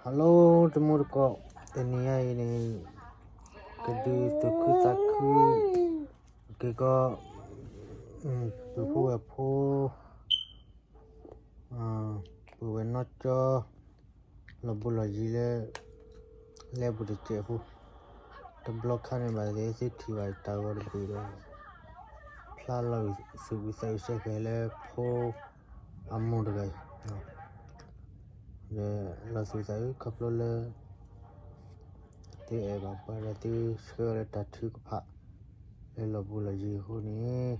Hello, Temurko. Tenia ini kedi tuku taku kiko tuku apo buwe nocho lobulo jile lebu de chefu the block kane ba de city ba tower biro plalo su sai se kele pho amud gai de la su sai kaplo le te ba para te shere ta thik pha le lobulo ji hu ni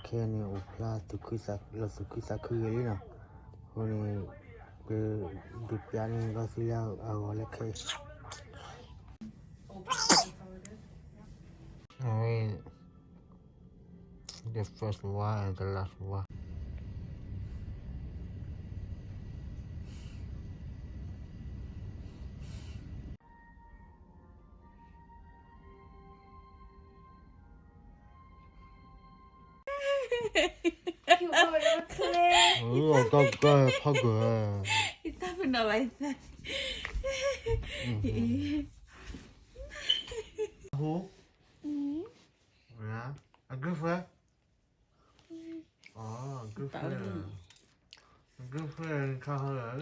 kene upla tuku sak lo tuku sak khili na hu ni be piani ga siya awale kai the first one and the last one. 어떡해 파괴. 이따 나와 있어. 호? 뭐야? 아 그래? 아 그래. 그래 가라.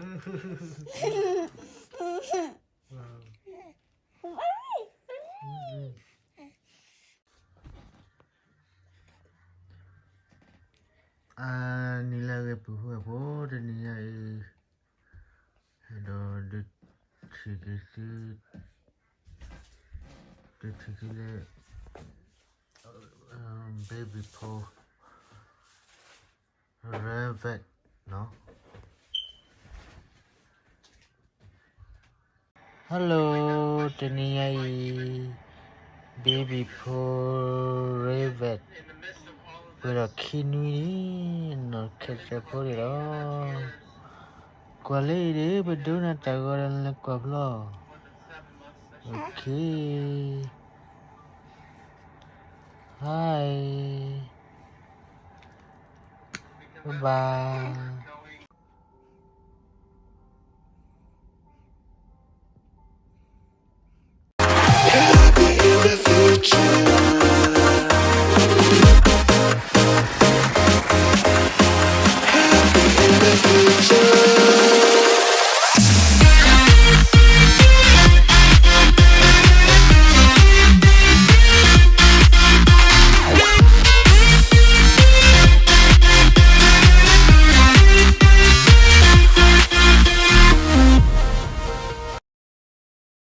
À, ni là cái bữa bữa thì ni ấy đó được chỉ cái là baby po rabbit no hello thì ni ấy baby po rabbit bây giờ khi nuôi nó kết sẽ có gì đó qua lấy đi bây giờ nó chạy qua là qua lo ok hi bye bye